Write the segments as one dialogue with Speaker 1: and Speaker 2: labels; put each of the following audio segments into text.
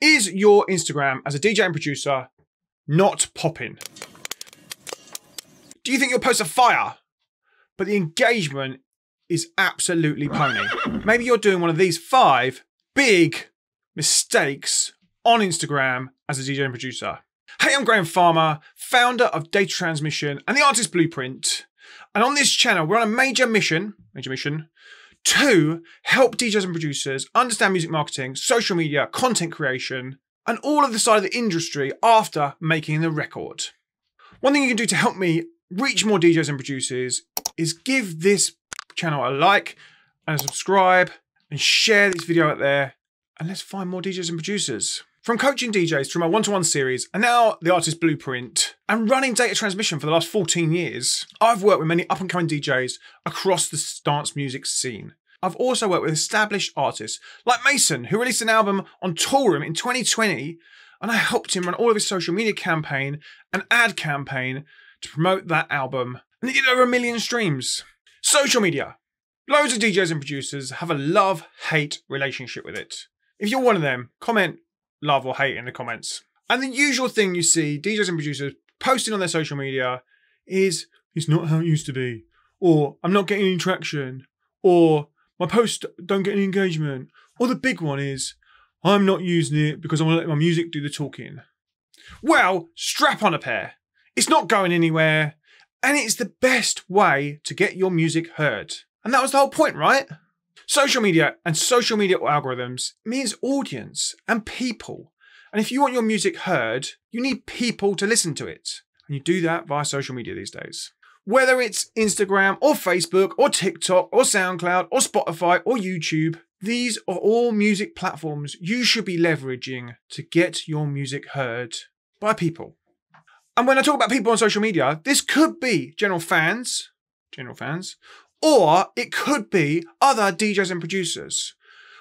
Speaker 1: Is your Instagram as a DJ and producer not popping? Do you think your posts are fire, but the engagement is absolutely pony? Maybe you're doing one of these 5 big mistakes on Instagram as a DJ and producer. Hey, I'm Graham Farmer, founder of Data Transmission and the Artist Blueprint. And on this channel, we're on a major mission to help DJs and producers understand music marketing, social media, content creation, and all of the side of the industry after making the record. One thing you can do to help me reach more DJs and producers is give this channel a like and a subscribe and share this video out there, and let's find more DJs and producers. From coaching DJs through my one-to-one series and now the Artist Blueprint and running Data Transmission for the last 14 years, I've worked with many up-and-coming DJs across the dance music scene. I've also worked with established artists like Mason, who released an album on Toolroom in 2020, and I helped him run all of his social media campaign and ad campaign to promote that album, and he did over 1 million streams. Social media. Loads of DJs and producers have a love-hate relationship with it. If you're one of them, comment love or hate in the comments. And the usual thing you see DJs and producers posting on their social media is, it's not how it used to be, or I'm not getting any traction, or my posts don't get any engagement, or the big one is, I'm not using it because I want to let my music do the talking. Well, strap on a pair. It's not going anywhere, and it's the best way to get your music heard. And that was the whole point, right? Social media and social media algorithms means audience and people. And if you want your music heard, you need people to listen to it. And you do that via social media these days. Whether it's Instagram or Facebook or TikTok or SoundCloud or Spotify or YouTube, these are all music platforms you should be leveraging to get your music heard by people. And when I talk about people on social media, this could be general fans, or it could be other DJs and producers.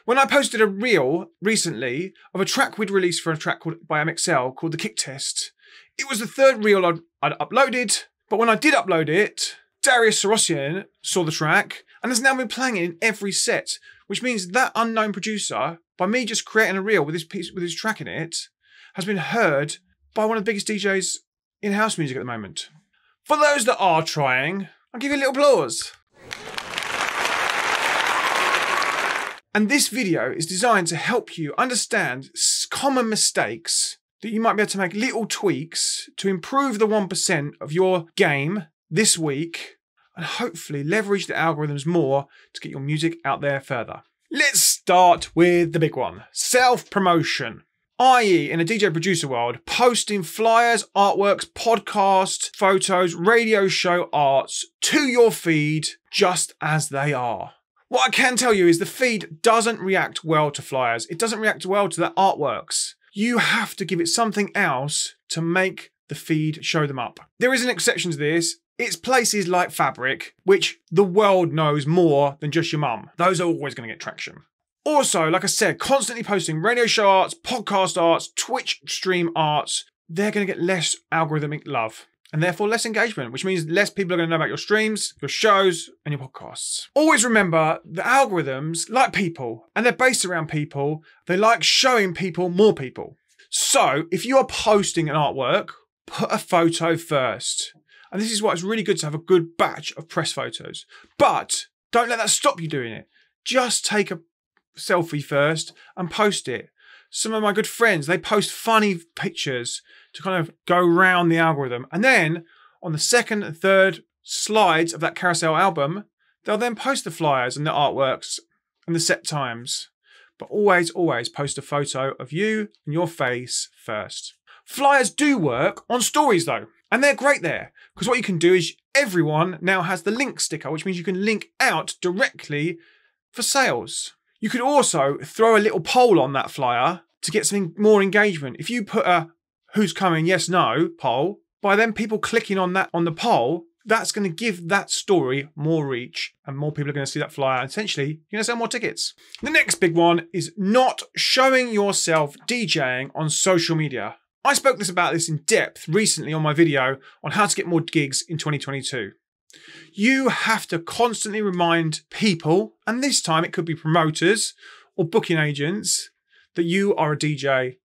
Speaker 1: When I posted a reel recently of a track we'd released for a track by MXL called The Kick Test, it was the 3rd reel I'd uploaded, but when I did upload it, Darius Sarosian saw the track and has now been playing it in every set, which means that unknown producer, by me just creating a reel with his track in it, has been heard by one of the biggest DJs in house music at the moment. For those that are trying, I'll give you a little applause. And this video is designed to help you understand common mistakes that you might be able to make little tweaks to improve the 1% of your game this week and hopefully leverage the algorithms more to get your music out there further. Let's start with the big one, self-promotion. i.e. in a DJ producer world, posting flyers, artworks, podcasts, photos, radio show arts to your feed just as they are. What I can tell you is the feed doesn't react well to flyers. It doesn't react well to the artworks. You have to give it something else to make the feed show them up. There is an exception to this. It's places like Fabric, which the world knows more than just your mum. Those are always going to get traction. Also, like I said, constantly posting radio show arts, podcast arts, Twitch stream arts, they're going to get less algorithmic love and therefore less engagement, which means less people are going to know about your streams, your shows, and your podcasts. Always remember the algorithms like people, and they're based around people. They like showing people more people. So if you are posting an artwork, put a photo first. And this is why it's really good to have a good batch of press photos. But don't let that stop you doing it. Just take a selfie first and post it. Some of my good friends, they post funny pictures to kind of go around the algorithm. And then on the 2nd and 3rd slides of that carousel album, they'll then post the flyers and the artworks and the set times. But always, always post a photo of you and your face first. Flyers do work on stories though. And they're great there because what you can do is everyone now has the link sticker, which means you can link out directly for sales. You could also throw a little poll on that flyer to get something more engagement. If you put a who's coming, yes, no poll, by then people clicking on the poll, that's going to give that story more reach and more people are going to see that flyer. And essentially, you're going to sell more tickets. The next big one is not showing yourself DJing on social media. I spoke about this in depth recently on my video on how to get more gigs in 2022. You have to constantly remind people, and this time it could be promoters or booking agents, that you are a DJ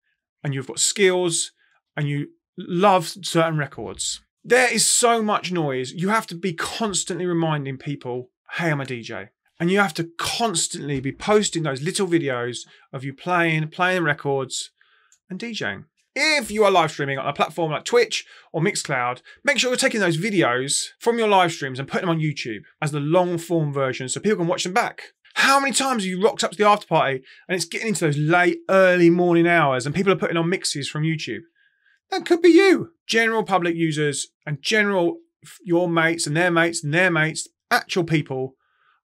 Speaker 1: and you've got skills and you love certain records. There is so much noise. You have to be constantly reminding people, hey, I'm a DJ. And you have to constantly be posting those little videos of you playing records and DJing. If you are live streaming on a platform like Twitch or Mixcloud, make sure you're taking those videos from your live streams and putting them on YouTube as the long form version so people can watch them back. How many times have you rocked up to the after party and it's getting into those late, early morning hours and people are putting on mixes from YouTube? That could be you. General public users and your mates and their mates and their mates, actual people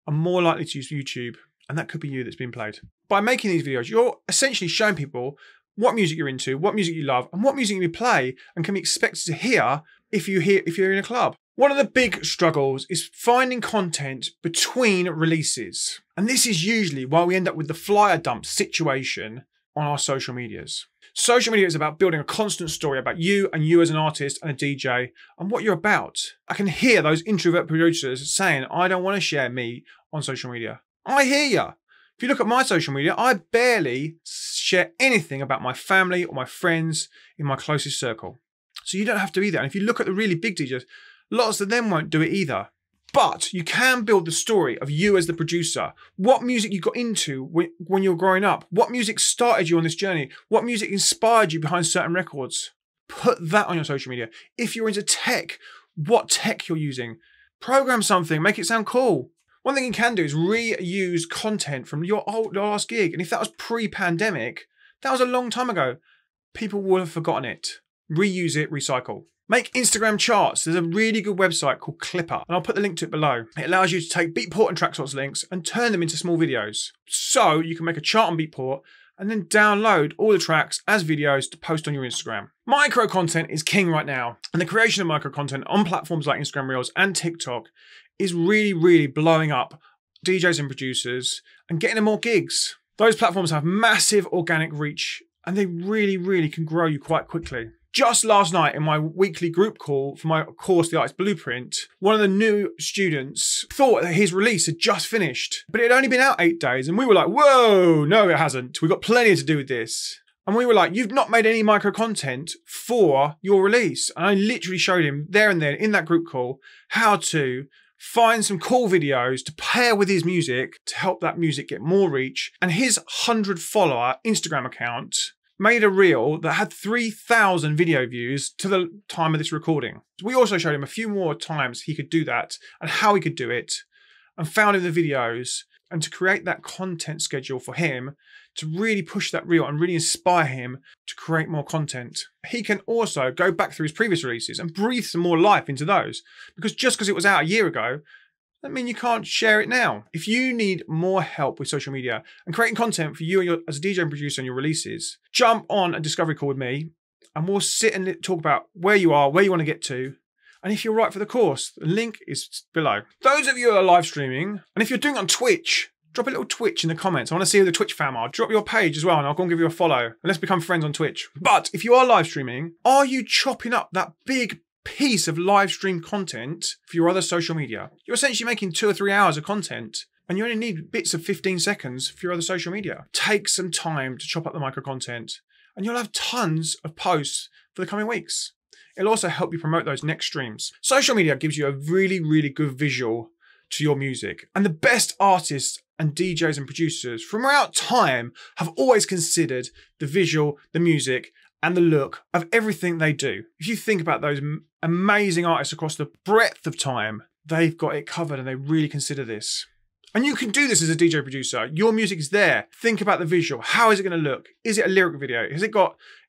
Speaker 1: are more likely to use YouTube, and that could be you that's been played. By making these videos, you're essentially showing people what music you're into, what music you love, and what music you play and can be expected to hear if you're in a club. One of the big struggles is finding content between releases. And this is usually why we end up with the flyer dump situation on our social medias. Social media is about building a constant story about you and you as an artist and a DJ and what you're about. I can hear those introvert producers saying, I don't want to share me on social media. I hear you. If you look at my social media, I barely share anything about my family or my friends in my closest circle. So you don't have to either. And if you look at the really big DJs, lots of them won't do it either. But you can build the story of you as the producer. What music you got into when you were growing up. What music started you on this journey. What music inspired you behind certain records. Put that on your social media. If you're into tech, what tech you're using. Program something, make it sound cool. One thing you can do is reuse content from your last gig. And if that was pre-pandemic, that was a long time ago. People will have forgotten it. Reuse it, recycle. Make Instagram charts. There's a really good website called Clipper, and I'll put the link to it below. It allows you to take Beatport and Traxsource links and turn them into small videos. So you can make a chart on Beatport and then download all the tracks as videos to post on your Instagram. Micro content is king right now, and the creation of micro content on platforms like Instagram Reels and TikTok is really, really blowing up DJs and producers and getting them more gigs. Those platforms have massive organic reach and they really, really can grow you quite quickly. Just last night in my weekly group call for my course, The Artist Blueprint, one of the new students thought that his release had just finished, but it had only been out 8 days. And we were like, whoa, no, it hasn't. We've got plenty to do with this. And we were like, you've not made any micro content for your release. And I literally showed him there and then in that group call how to find some cool videos to pair with his music to help that music get more reach. And his 100-follower Instagram account made a reel that had 3,000 video views to the time of this recording. We also showed him a few more times he could do that and how he could do it, and found him the videos, and to create that content schedule for him to really push that reel and really inspire him to create more content. He can also go back through his previous releases and breathe some more life into those, because just because it was out a year ago, that means you can't share it now. If you need more help with social media and creating content for you as a DJ and producer on your releases, jump on a discovery call with me and we'll sit and talk about where you are, where you want to get to, and if you're right for the course. The link is below. Those of you who are live streaming, and if you're doing it on Twitch, drop a little Twitch in the comments. I want to see who the Twitch fam are. Drop your page as well and I'll go and give you a follow. And let's become friends on Twitch. But if you are live streaming, are you chopping up that big piece of live stream content for your other social media? You're essentially making 2 or 3 hours of content and you only need bits of 15 seconds for your other social media. Take some time to chop up the micro content and you'll have tons of posts for the coming weeks. It'll also help you promote those next streams. Social media gives you a really, really good visual to your music, and the best artists and DJs and producers from throughout time have always considered the visual, the music, and the look of everything they do. If you think about those amazing artists across the breadth of time, they've got it covered and they really consider this. And you can do this as a DJ producer. Your music is there. Think about the visual. How is it going to look? Is it a lyric video?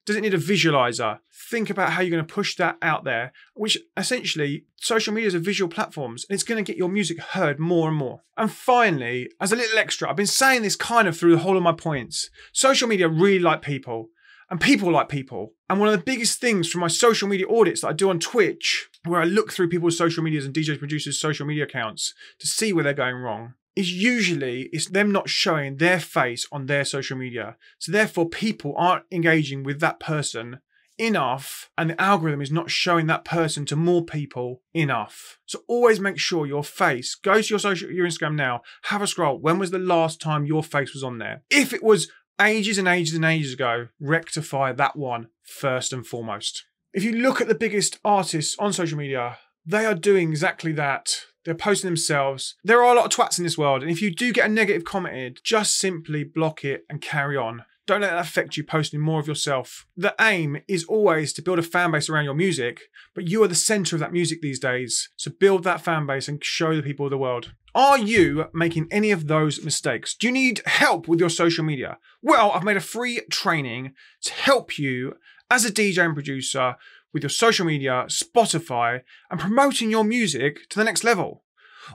Speaker 1: Does it need a visualizer? Think about how you're going to push that out there, which essentially social media is a visual platforms, and it's going to get your music heard more and more. And finally, as a little extra, I've been saying this kind of through the whole of my points. Social media really like people. And people like people. And one of the biggest things from my social media audits that I do on Twitch, where I look through people's social medias and DJ producers' social media accounts to see where they're going wrong, is usually it's them not showing their face on their social media. So therefore people aren't engaging with that person enough, and the algorithm is not showing that person to more people enough. So always make sure your face, go to your Instagram now, have a scroll. When was the last time your face was on there? If it was ages and ages and ages ago, rectify that one first and foremost. If you look at the biggest artists on social media, they are doing exactly that. They're posting themselves. There are a lot of twats in this world, and if you do get a negative commented, just simply block it and carry on. Don't let that affect you posting more of yourself. The aim is always to build a fan base around your music, but you are the center of that music these days. So build that fan base and show the people of the world. Are you making any of those mistakes? Do you need help with your social media? Well, I've made a free training to help you as a DJ and producer with your social media, Spotify, and promoting your music to the next level.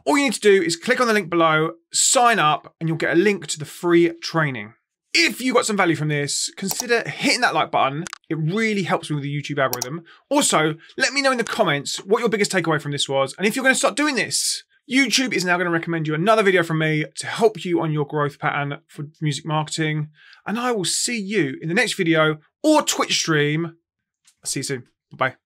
Speaker 1: All you need to do is click on the link below, sign up, and you'll get a link to the free training. If you got some value from this, consider hitting that like button. It really helps me with the YouTube algorithm. Also, let me know in the comments what your biggest takeaway from this was, and if you're going to start doing this. YouTube is now going to recommend you another video from me to help you on your growth pattern for music marketing. And I will see you in the next video or Twitch stream. I'll see you soon. Bye.